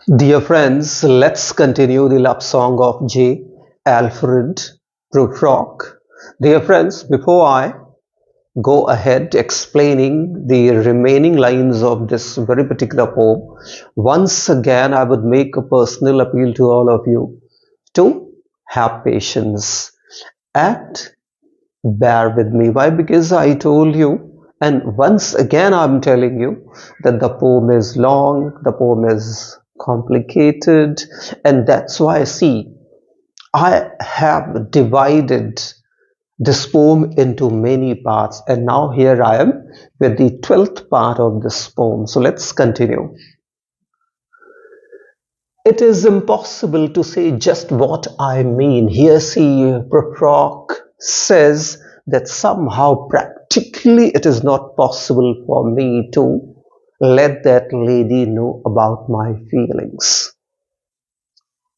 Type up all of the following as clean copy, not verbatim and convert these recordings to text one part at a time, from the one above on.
Dear friends, let's continue the love song of J.Alfred Prufrock. Dear friends, before I go ahead explaining the remaining lines of this very particular poem, once again I would make a personal appeal to all of you to have patience and bear with me. Why? Because I told you, and once again I'm telling you that the poem is long, the poem is complicated, and that's why I have divided this poem into many parts, and now here I am with the 12th part of this poem. So let's continue. It is impossible to say just what I mean. Here Prufrock says that somehow practically it is not possible for me to let that lady know about my feelings.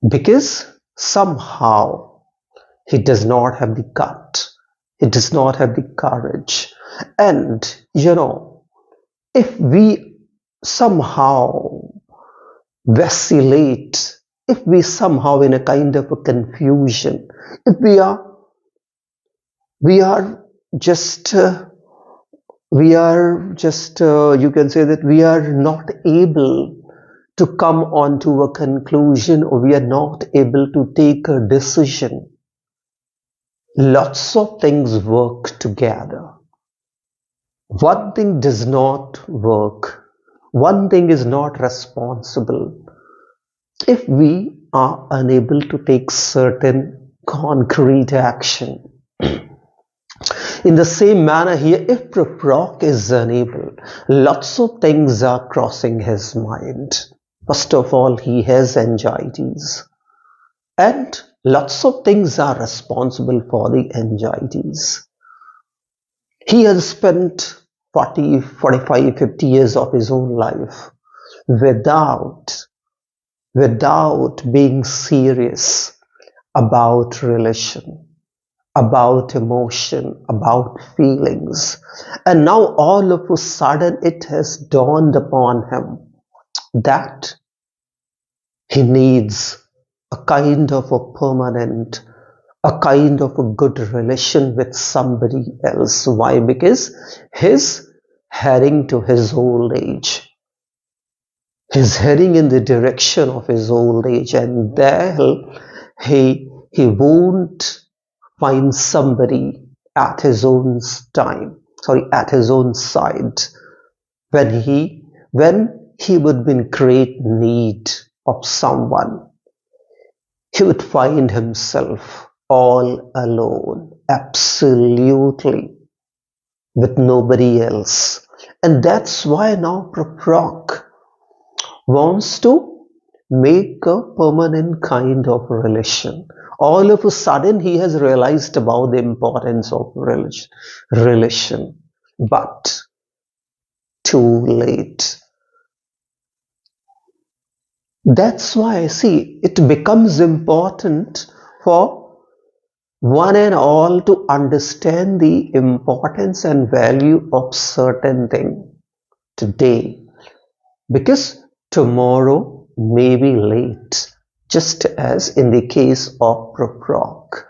Because somehow he does not have the gut, he does not have the courage. And if we somehow vacillate, if we somehow in a kind of a confusion, if we are just you can say that we are not able to come on to a conclusion, or we are not able to take a decision. Lots of things work together. One thing does not work. One thing is not responsible if we are unable to take certain concrete action. In the same manner here, if Prufrock is unable, lots of things are crossing his mind. First of all, he has anxieties, and lots of things are responsible for the anxieties. He has spent 40, 45, 50 years of his own life without being serious about relation, about emotion, about feelings. And now all of a sudden it has dawned upon him that he needs a kind of a permanent, a kind of a good relation with somebody else. Why? Because he's heading to his old age. He's heading in the direction of his old age, and there he won't find somebody at his own at his own side, when he would be in great need of someone. He would find himself all alone, absolutely, with nobody else. And that's why now Prufrock wants to make a permanent kind of relation. All of a sudden he has realized about the importance of relation, but too late. That's why it becomes important for one and all to understand the importance and value of certain thing today, because tomorrow may be late, just as in the case of Prufrock.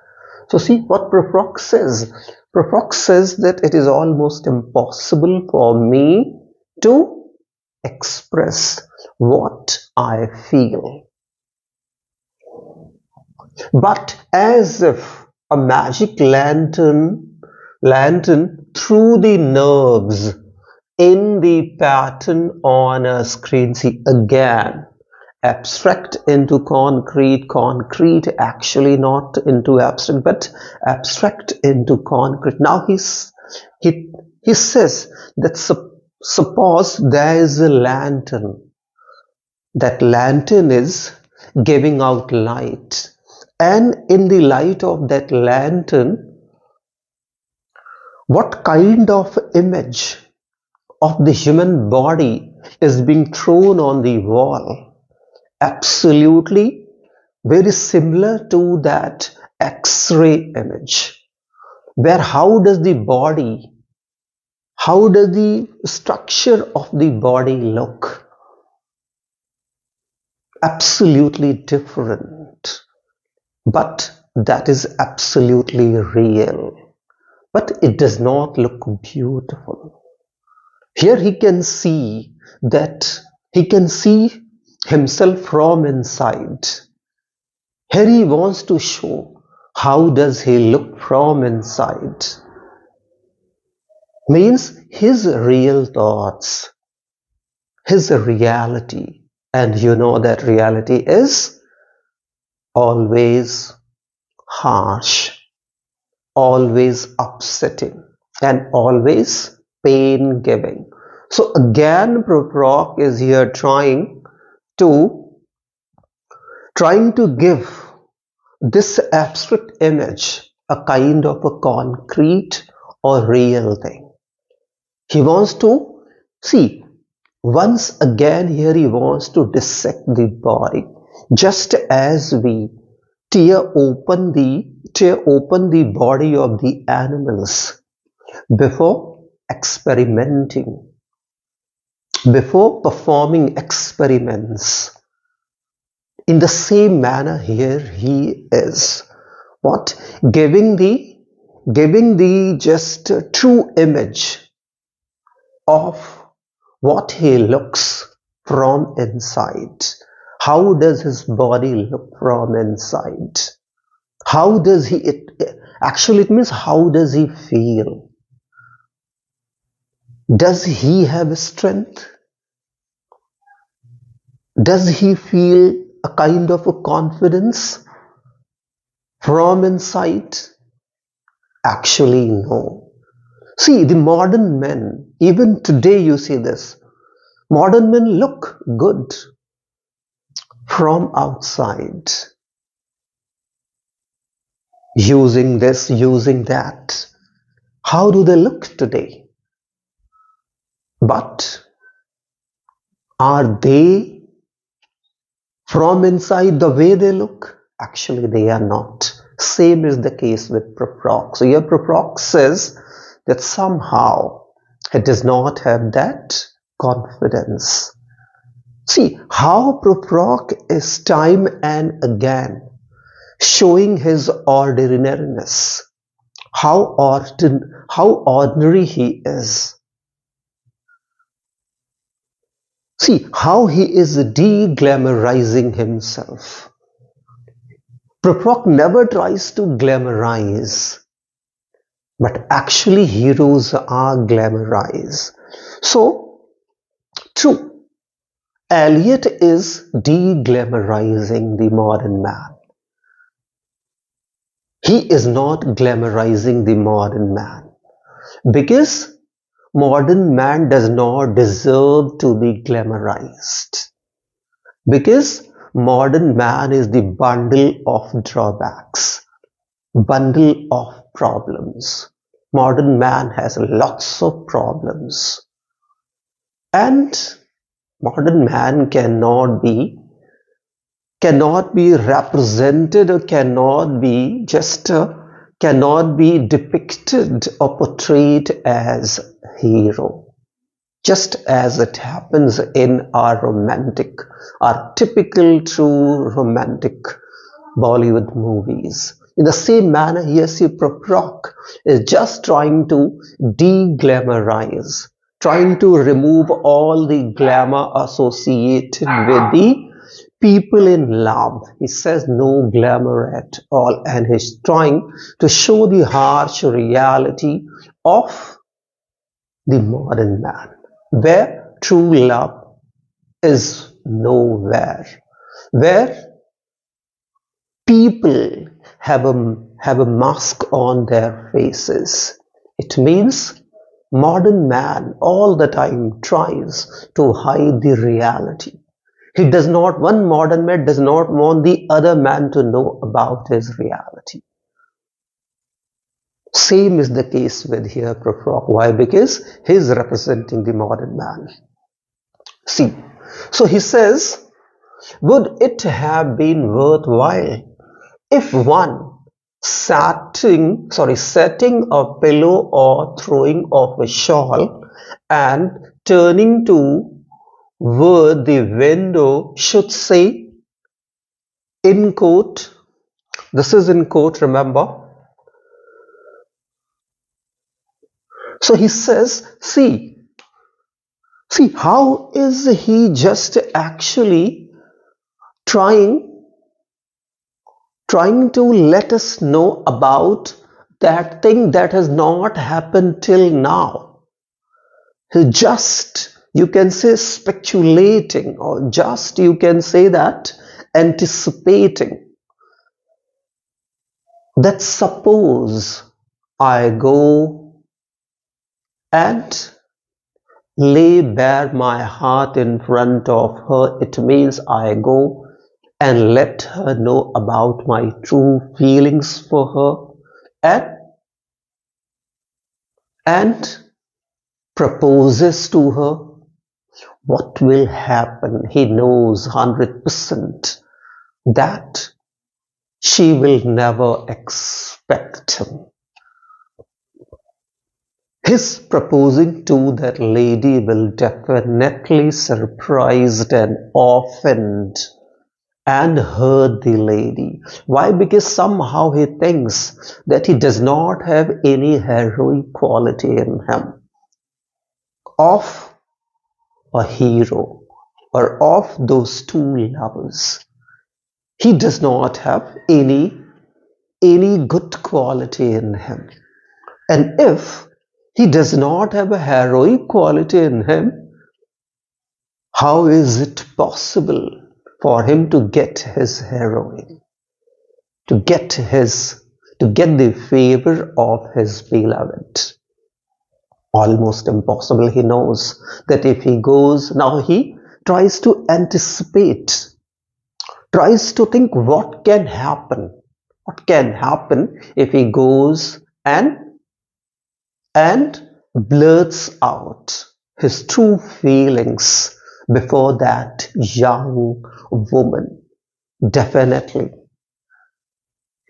So see what Prufrock says. Prufrock says that it is almost impossible for me to express what I feel. But as if a magic lantern through the nerves in the pattern on a screen. See again, abstract into concrete, concrete actually not into abstract, but abstract into concrete. Now he says that suppose there is a lantern. That lantern is giving out light, and in the light of that lantern, what kind of image of the human body is being thrown on the wall? Absolutely very similar to that X-ray image, where how does the structure of the body look? absolutely different, but that is absolutely real. But it does not look beautiful. Here he can see that he can see himself from inside. Here he wants to show how does he look from inside. Means his real thoughts, his reality. And you know that reality is always harsh, always upsetting, and always pain giving. So again, Prufrock is here to trying to give this abstract image a kind of a concrete or real thing. He wants to see, once again here he wants to dissect the body, just as we tear open the body of the animals before experimenting, before performing experiments. In the same manner here he is what giving the just true image of what he looks from inside. How does his body look from inside? How does actually it means how does he feel? Does he have strength? Does he feel a kind of a confidence from inside? Actually, no. See, the modern men, even today you see this, modern men look good from outside, using this, using that. How do they look today? But are they from inside the way they look? Actually, they are not. Same is the case with Prufrock. So here Prufrock says that somehow it does not have that confidence. See how Prufrock is time and again showing his ordinariness, how ordinary he is. See how he is de-glamorizing himself. Prufrock never tries to glamorize, but actually heroes are glamorized. So, true, Eliot is de-glamorizing the modern man. He is not glamorizing the modern man because modern man does not deserve to be glamorized, because modern man is the bundle of drawbacks, bundle of problems. Modern man has lots of problems, and modern man cannot be represented or cannot be depicted or portrayed as hero, just as it happens in our typical true romantic Bollywood movies. In the same manner, here see Prufrock is just trying to de-glamorize, trying to remove all the glamour associated with the people in love. He says no glamour at all, and he's trying to show the harsh reality of the modern man, where true love is nowhere, where people have a mask on their faces. It means modern man all the time tries to hide the reality. One modern man does not want the other man to know about his reality. Same is the case with here Prufrock. Why? Because he is representing the modern man. See, so he says, would it have been worthwhile if one setting a pillow or throwing off a shawl and turning toward the window should say, In quote, this is in quote, remember. So he says, see, how is he just actually trying to let us know about that thing that has not happened till now. He just, you can say, speculating, or just, you can say that, anticipating, that suppose I go and lay bare my heart in front of her. It means I go and let her know about my true feelings for her, and proposes to her. What will happen? He knows 100% that she will never expect him. His proposing to that lady will definitely surprise and offend and hurt the lady. Why? Because somehow he thinks that he does not have any heroic quality in him of a hero or of those two lovers. He does not have any good quality in him. And if he does not have a heroic quality in him, how is it possible for him to get his heroine, to get the favor of his beloved? Almost impossible. He knows that if he goes, now he tries to anticipate, tries to think what can happen if he goes and blurts out his true feelings before that young woman. Definitely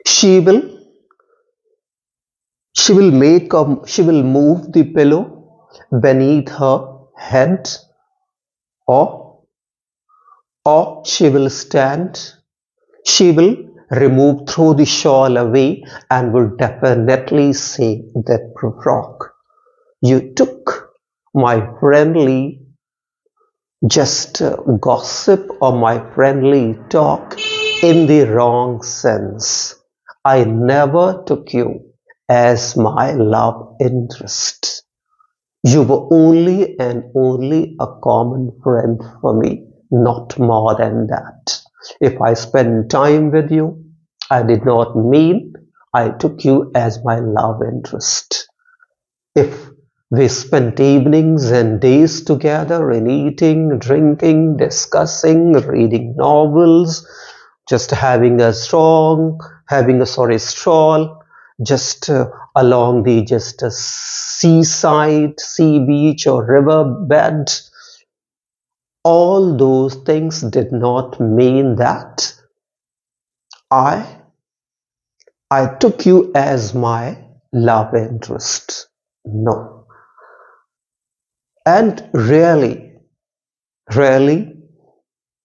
she will move the pillow beneath her head, or she will throw the shawl away and will definitely say that, Prufrock, you took my friendly gossip or my friendly talk in the wrong sense. I never took you as my love interest. You were only and only a common friend for me, not more than that. If I spent time with you, I did not mean I took you as my love interest. If we spent evenings and days together in eating, drinking, discussing, reading novels, just having a stroll, just along the seaside, sea beach or river bed, all those things did not mean that I took you as my love interest. No. And really,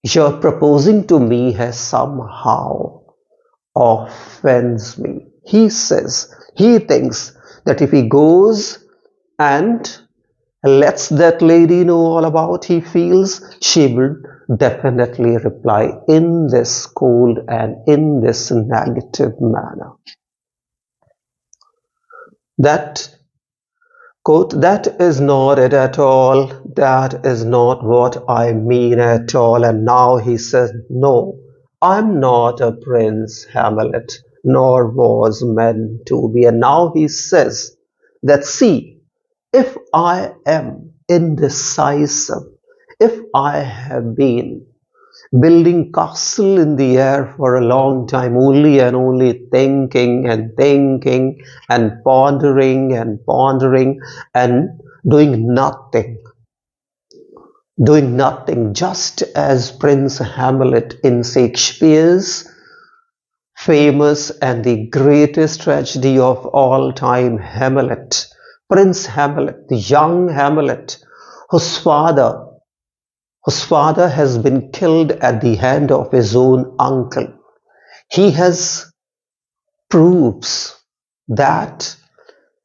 your proposing to me has somehow offends me. He thinks that if he goes and lets that lady know all about he feels, she will definitely reply in this cold and in this negative manner. That quote, that is not it at all. That is not what I mean at all. And now he says, no, I'm not a Prince Hamlet, nor was meant to be. And now he says that, see, if I am indecisive, if I have been building castle in the air for a long time, only and only thinking and pondering and doing nothing, just as Prince Hamlet in Shakespeare's famous and the greatest tragedy of all time, Hamlet. Prince Hamlet, the young Hamlet, whose father has been killed at the hand of his own uncle. He has proofs that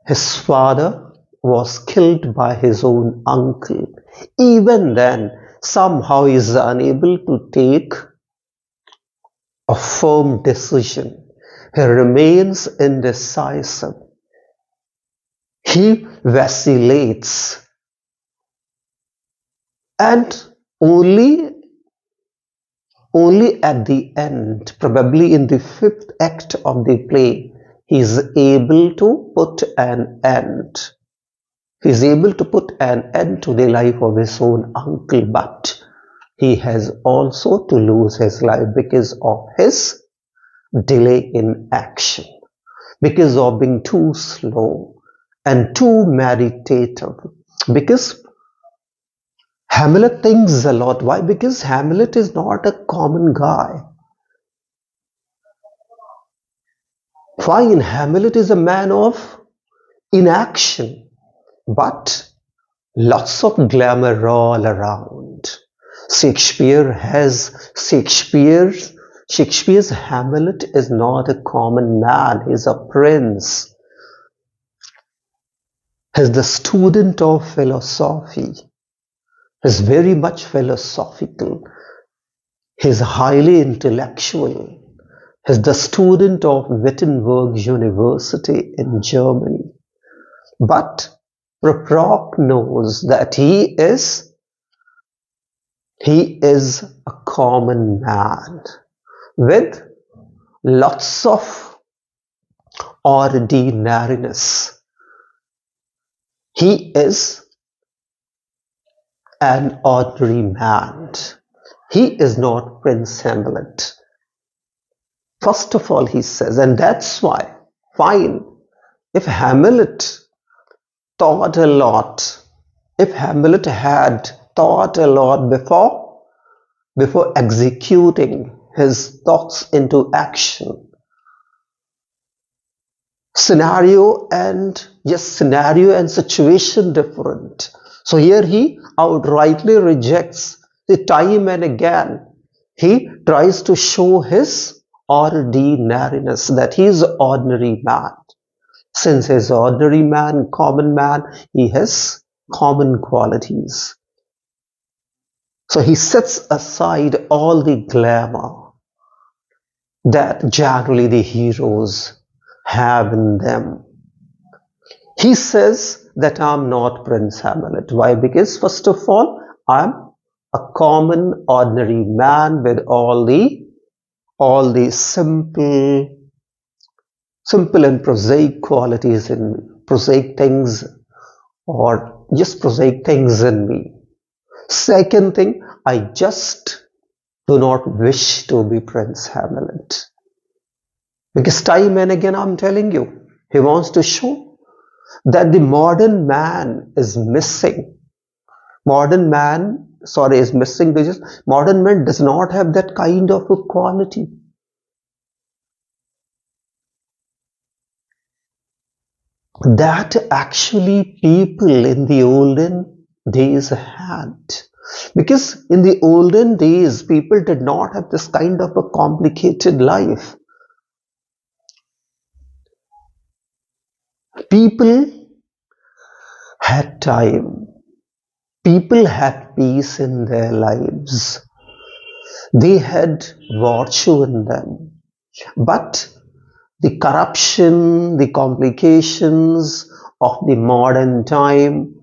his father was killed by his own uncle. Even then, somehow he is unable to take a firm decision. He remains indecisive. He vacillates. And only at the end, probably in the fifth act of the play, he is able to put an end. He is able to put an end to the life of his own uncle, but he has also to lose his life because of his delay in action, because of being too slow and too meditative. Because Hamlet thinks a lot. Why? Because Hamlet is not a common guy. Fine, Hamlet is a man of inaction, but lots of glamour all around. Shakespeare's Hamlet is not a common man. He's a prince. He's the student of philosophy. He's very much philosophical. He's highly intellectual. He's the student of Wittenberg University in Germany. But Prufrock knows that he is a common man with lots of ordinariness. He is an ordinary man. He is not Prince Hamlet. First of all, he says, and that's why, fine, if Hamlet thought a lot, if Hamlet had thought a lot before executing his thoughts into action, scenario and situation different. So here he outrightly rejects the time and again. He tries to show his ordinariness, that he is an ordinary man. Since he is an ordinary man, common man, he has common qualities. So he sets aside all the glamour that generally the heroes have in them. He says that I'm not Prince Hamlet. Why? Because first of all, I'm a common, ordinary man with all the simple and prosaic qualities in me, prosaic things in me. Second thing, I just do not wish to be Prince Hamlet. Because time and again I'm telling you, he wants to show that the modern man is missing. Modern man because modern man does not have that kind of a quality. That actually people in the olden days had. Because in the olden days, people did not have this kind of a complicated life. People had time. People had peace in their lives. They had virtue in them. But the corruption, the complications of the modern time,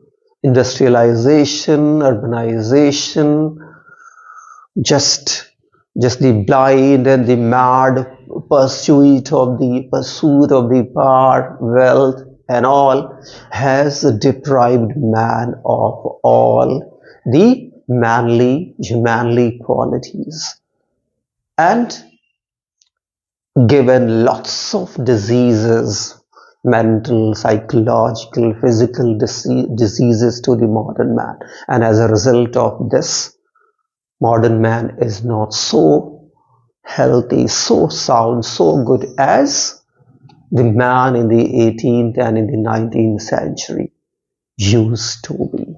industrialization, urbanization, just the blind and the mad pursuit of the power, wealth, and all has deprived man of all the manly qualities, and given lots of diseases, mental, psychological, physical diseases to the modern man. And as a result of this, modern man is not so healthy, so sound, so good as the man in the 18th and in the 19th century used to be.